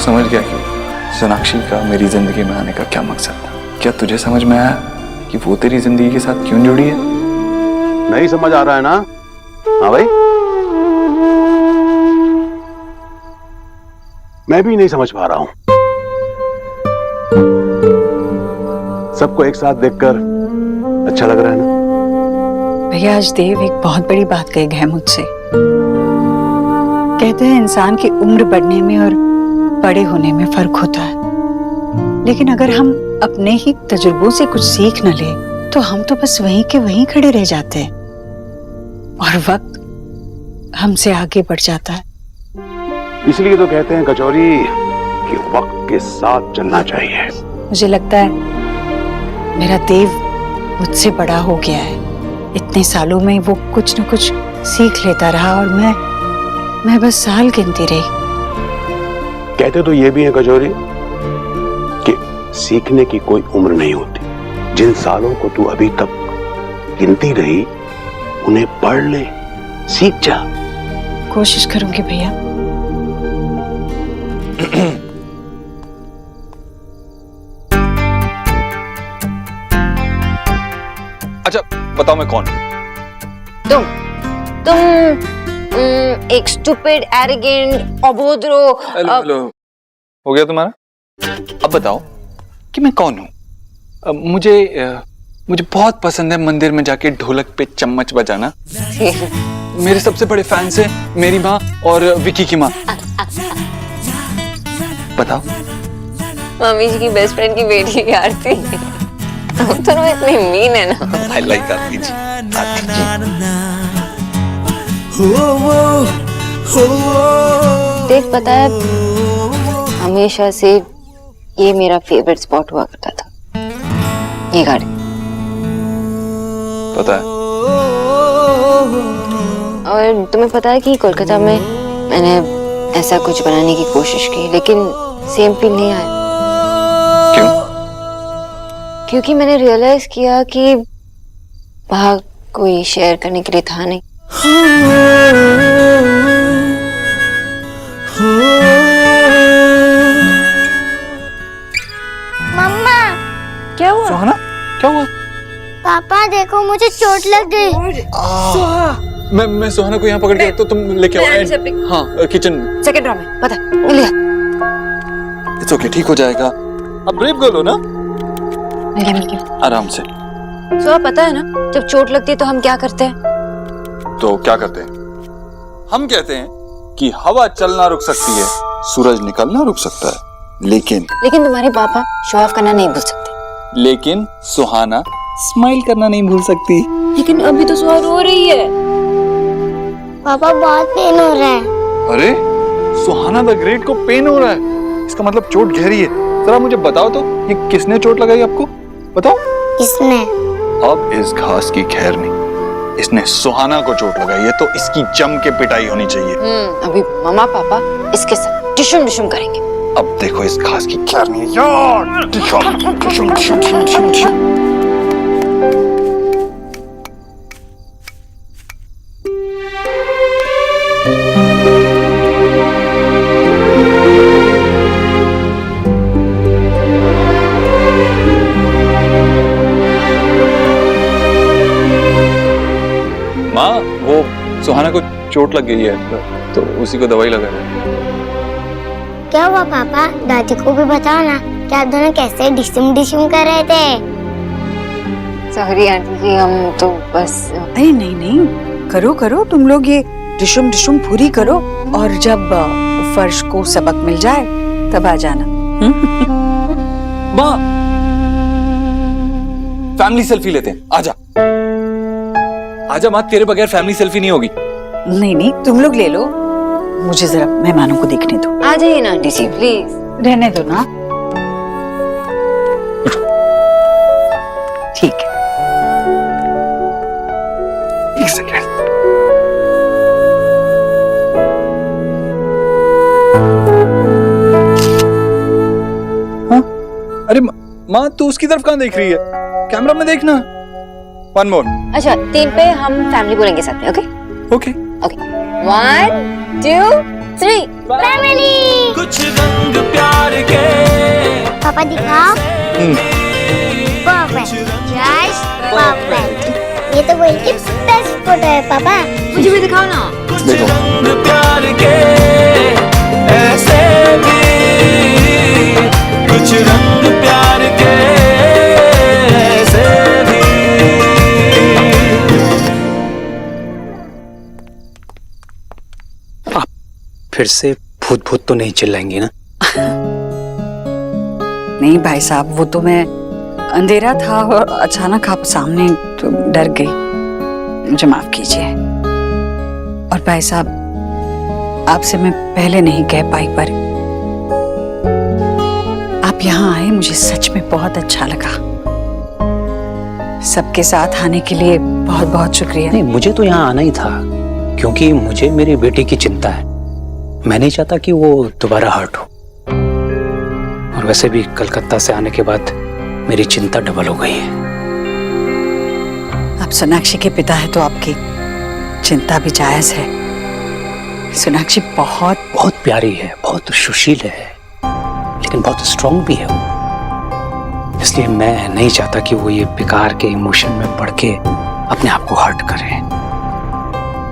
समझ गया कि सोनाक्षी का मेरी जिंदगी में आने का क्या मकसद था। क्या तुझे समझ में आया कि वो तेरी जिंदगी के साथ क्यों जुड़ी है? नहीं समझ आ रहा है ना? हाँ भाई, मैं भी नहीं समझ पा रहा हूं। सबको एक साथ देखकर अच्छा लग रहा है ना? भैया आज देव एक बहुत बड़ी बात कह गए मुझसे। कहते हैं इंसान की उम्र बढ़ने में और बड़े होने में फर्क होता है, लेकिन अगर हम अपने ही तजुर्बों से कुछ सीख न ले तो हम तो बस वहीं के वहीं खड़े रह जाते हैं और वक्त हमसे आगे बढ़ जाता है। इसलिए तो कहते हैं कचौरी कि वक्त के साथ चलना चाहिए। मुझे लगता है मेरा देव मुझसे बड़ा हो गया है। इतने सालों में वो कुछ न कुछ सीख लेता रहा और मैं बस साल गिनती रही। कहते तो ये भी है कचौरी कि सीखने की कोई उम्र नहीं होती। जिन सालों को तू अभी तक गिनती रही उन्हें पढ़ ले, सीख जा। कोशिश करूंगी भैया। अच्छा बताओ मैं कौन हूं? तुम एक स्टूपिड, एरोगेंट, अभद्र। हेलो हो गया तुम्हारा? अब बताओ कि मैं कौन हूं? मुझे बहुत पसंद है मंदिर में जाके ढोलक पे चम्मच बजाना। मेरे सबसे बड़े फैंस हैं मेरी माँ और विकी की माँ। बताओ। मम्मी जी की बेस्ट फ्रेंड की बेटी की आरती। तुम तो इतनी मीन है ना। आई लाइक आरती जी। देख पता है, हमेशा से ये मेरा फेवरेट स्पॉट हुआ करता था, ये गाड़ी। पता है। और तुम्हें पता है कि कोलकाता में मैंने ऐसा कुछ बनाने की कोशिश की, लेकिन सेम फील नहीं आया। क्यों? क्योंकि मैंने रियलाइज किया कि वहाँ कोई शेयर करने के लिए था नहीं। मम्मा, क्या हुआ? सुहाना क्या हुआ? पापा देखो मुझे चोट लग गई। मैं सुहाना को यहाँ पकड़ के तो तुम लेके आओ। हाँ किचन सेकंड रो में पता मिल गया। इट्स ओके, ठीक हो जाएगा। अब ब्रेव गर्ल हो ना? मिल गया। आराम से। तो पता है ना, जब चोट लगती है तो हम क्या करते हैं? तो क्या करते हैं? हम कहते हैं कि हवा चलना रुक सकती है, सूरज निकलना रुक सकता है, लेकिन तुम्हारे पापा शो ऑफ करना नहीं भूल सकते। लेकिन सुहाना स्माइल करना नहीं भूल सकती। लेकिन अभी तो सुहा रो रही है। पापा बहुत पेन हो रहा है। अरे सुहाना द ग्रेट को पेन हो रहा है, इसका मतलब चोट गहरी है। जरा मुझे बताओ तो ये किसने चोट लगाई आपको? बताओ। किसने? अब इस घास की खैर नहीं, इसने सुहाना को चोट लगाई है तो इसकी जम के पिटाई होनी चाहिए। अभी मम्मा पापा इसके साथ डिशुम डिशुम करेंगे। अब देखो इस घास की खैर नहीं है यार। डिशुम डिशुम डिशुम डिशुम डिशुम। माँ वो सुहाना को चोट लग गई है तो उसी को दवाई लगा रहे हैं। क्या हुआ पापा? दादी को भी बताओ ना कि आप दोनों कैसे डिशुम डिशुम कर रहे थे। सॉरी आंटी जी, हम तो बस। अरे नहीं, करो करो तुम लोग ये डिशुम डिशुम पूरी करो और जब फर्श को सबक मिल जाए तब आ जाना। माँ फैमिली सेल्फी लेते हैं, आजा आजा माँ, तेरे बगैर फैमिली सेल्फी नहीं होगी। नहीं तुम लोग ले लो, मुझे जरा मेहमानों को देखने दो। आ जाइए ना आंटी जी प्लीज। रहने दो ना। ठीक है। एक सेकेंड। हाँ? अरे माँ तू उसकी तरफ कहाँ देख रही है? कैमरा में देखना। One more. अच्छा 3 पे हम फैमिली बोलेंगे साथ में। Okay okay okay 1 2 3 family. कुछ रंग प्यार के पापा दिखाओ। Perfect, just perfect. ये तो वर्ल्ड की बेस्ट फोटो है पापा। मुझे भी दिखाओ ना। कुछ रंग प्यार के ऐसे भी, कुछ रंग प्यार के ऐसे भी। फिर से भूत भूत तो नहीं चिल्लाएंगी ना? नहीं भाई साहब, वो तो मैं अंधेरा था और अचानक आप सामने तो डर गई, मुझे माफ कीजिए। और भाई साहब, आपसे मैं पहले नहीं कह पाई, पर आप यहाँ आए मुझे सच में बहुत अच्छा लगा। सबके साथ आने के लिए बहुत बहुत शुक्रिया। नहीं, मुझे तो यहाँ आना ही था क्योंकि मुझे मेरी बेटी की चिंता है। मैं नहीं चाहता कि वो दोबारा हर्ट हो। और वैसे भी कलकत्ता से आने के बाद मेरी चिंता डबल हो गई है। आप सोनाक्षी के पिता है तो आपकी चिंता भी जायज है। सोनाक्षी बहुत बहुत प्यारी है, बहुत सुशील है, लेकिन बहुत स्ट्रांग भी है वो। इसलिए मैं नहीं चाहता कि वो ये बेकार के इमोशन में पड़ के अपने आप को हर्ट करे।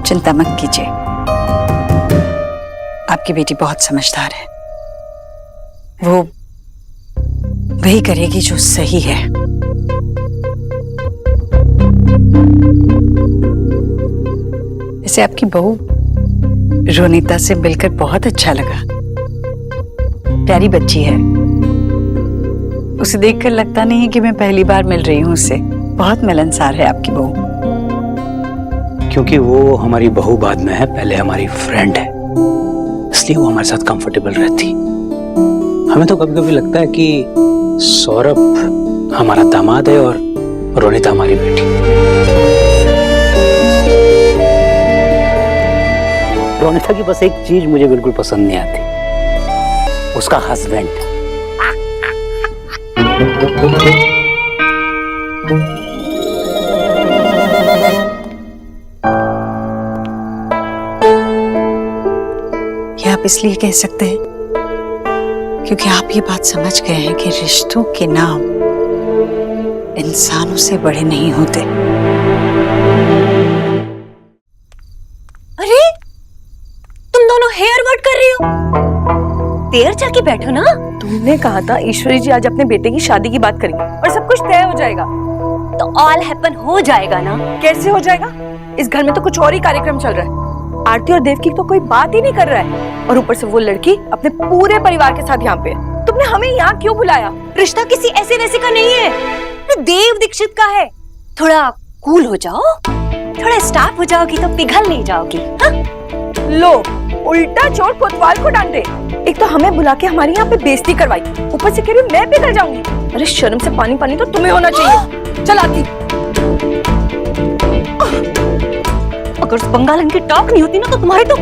चिंता मत कीजिए, आपकी बेटी बहुत समझदार है। वो वही करेगी जो सही है। वैसे आपकी बहू रोनिता से मिलकर बहुत अच्छा लगा। प्यारी बच्ची है, उसे देखकर लगता नहीं है कि मैं पहली बार मिल रही हूँ उससे। बहुत मिलनसार है आपकी बहू। क्योंकि वो हमारी बहू बाद में है, पहले हमारी फ्रेंड है, इसलिए वो हमारे साथ कंफर्टेबल रहती। हमें तो कभी कभी लगता है कि सौरभ हमारा दामाद है और रोनिता हमारी बेटी। रोनिता की बस एक चीज मुझे बिल्कुल पसंद नहीं आती, उसका हस्बैंड। ये आप इसलिए कह सकते हैं क्योंकि आप ये बात समझ गए हैं कि रिश्तों के नाम इंसानों से बड़े नहीं होते। अरे तुम दोनों हेयर वर्क कर रही हो? देर चल के बैठो ना। तुमने कहा था ईश्वरी जी आज अपने बेटे की शादी की बात करेंगे और सब कुछ तय हो जाएगा। तो ऑल हैपन हो जाएगा ना। कैसे हो जाएगा? इस घर में तो कुछ और ही कार्यक्रम चल रहा है। आरती और देवकी तो कोई बात ही नहीं कर रहा है और ऊपर से वो लड़की अपने पूरे परिवार के साथ यहाँ पे है। तुमने हमें यहाँ क्यों बुलाया? रिश्ता किसी ऐसे वैसे का नहीं है, देव दीक्षित का है। थोड़ा कूल हो जाओ, थोड़ा स्टार्ट हो जाओगी तो पिघल नहीं जाओगी। हाँ? लो, उल्टा चोर कोतवाल को डांटे। एक तो हमें बुला के हमारी यहाँ पे बेइज्जती करवाई, ऊपर से कह रही मैं पिघल जाऊंगी। अरे शर्म से पानी पानी तो तुम्हें होना चाहिए। चल आती। अगर उस बंगालन की टॉक नहीं होती ना तो तुम्हारी तो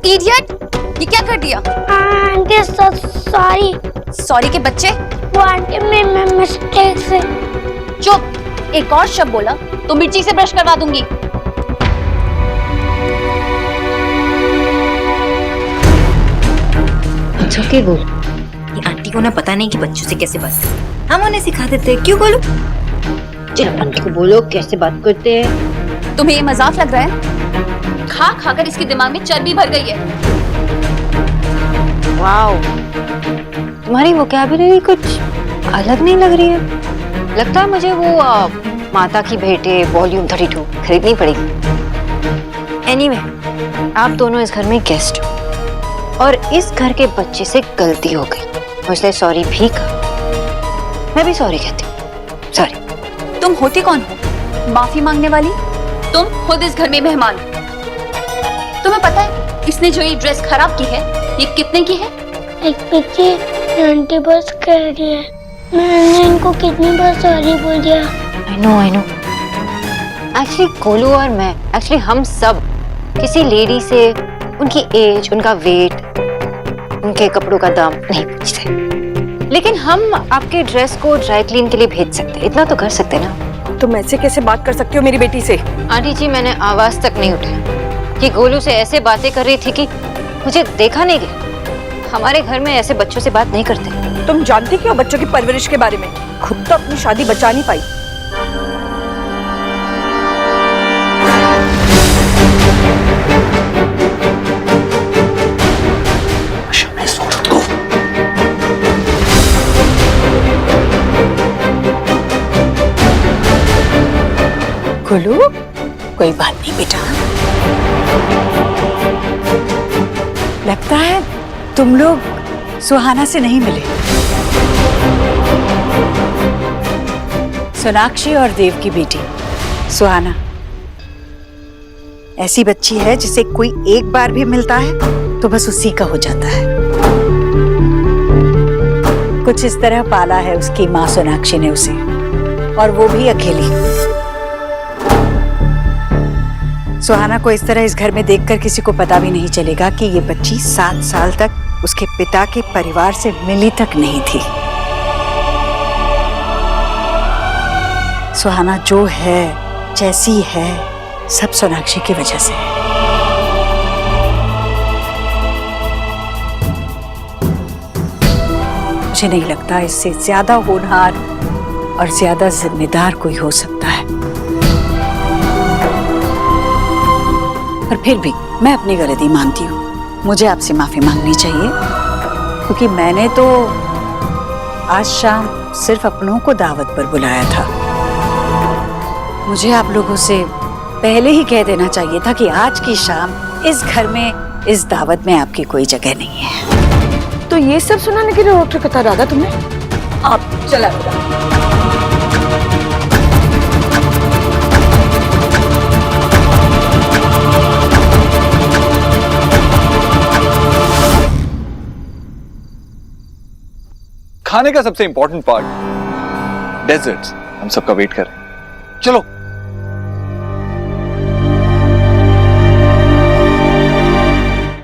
इडियट, ये क्या कर दिया? Aunty sorry. सॉरी के बच्चे। वो आंटी मैं मिस्टेक से। चुप, एक और शब्द बोला तो मिर्ची से ब्रश करवा दूंगी। अच्छा के बोल। ये आंटी को ना पता नहीं कि बच्चों से कैसे बात करते। हम उन्हें सिखा देते हैं। क्यों बोलो? चलो आंटी को बोलो कैसे बात करते हैं। तुम्हें ये मजाक लग रहा है? खा खाकर इसके दिमाग में चर्बी भर गई है। वाओ, तुम्हारी वोकैबुलरी कुछ अलग नहीं लग रही है। लगता है मुझे वो माता की भेंटें वॉल्यूम 32 खरीदनी पड़ेगी। एनीवे, आप दोनों इस घर में गेस्ट हो और इस घर के बच्चे से गलती हो गई, उसने सॉरी भी कहा। मैं भी सॉरी कहती हूँ। सॉरी। तुम होती कौन हो माफी मांगने वाली? तुम खुद इस घर में मेहमान हो। तुम्हें पता है इसने जो ये ड्रेस खराब की है ये कितने की है? एक पिछली आंटी बस कह रही है। मैंने इनको कितनी बार सॉरी बोल दिया। I know। एक्चुअली कोलू और मैं, एक्चुअली हम सब किसी लेडी से उनकी एज, उनका वेट, उनके कपड़ों का दाम नहीं पूछते, लेकिन हम आपके ड्रेस को ड्राई क्लीन के लिए भेज सकते, इतना तो कर सकते ना। तुम ऐसे कैसे बात कर सकती हो मेरी बेटी से? आंटी जी, मैंने आवाज तक नहीं उठाई कि गोलू से ऐसे बातें कर रही थी कि मुझे देखा नहीं गया। हमारे घर में ऐसे बच्चों से बात नहीं करते। तुम जानती क्यों बच्चों की परवरिश के बारे में? खुद तो अपनी शादी बचा नहीं पाई। गोलू, कोई बात नहीं बेटा। लगता है तुम लोग सुहाना से नहीं मिले। सोनाक्षी और देव की बेटी सुहाना ऐसी बच्ची है जिसे कोई एक बार भी मिलता है तो बस उसी का हो जाता है। कुछ इस तरह पाला है उसकी माँ सोनाक्षी ने उसे, और वो भी अकेली। सुहाना को इस तरह इस घर में देखकर किसी को पता भी नहीं चलेगा कि ये बच्ची 7 साल तक उसके पिता के परिवार से मिली तक नहीं थी। सुहाना जो है, जैसी है, सब सोनाक्षी की वजह से। मुझे नहीं लगता इससे ज्यादा होनहार और ज्यादा जिम्मेदार कोई हो सकता है। पर फिर भी मैं अपनी गलती मानती हूँ। मुझे आपसे माफी मांगनी चाहिए, क्योंकि मैंने तो आज शाम सिर्फ अपनों को दावत पर बुलाया था। मुझे आप लोगों से पहले ही कह देना चाहिए था कि आज की शाम इस घर में, इस दावत में आपकी कोई जगह नहीं है। तो ये सब सुनाने के लिए डॉक्टर कथा राधा तुमने? आप चला बेटा। खाने का सबसे इंपॉर्टेंट पार्ट डेजर्ट्स, हम सबका वेट कर रहे हैं। चलो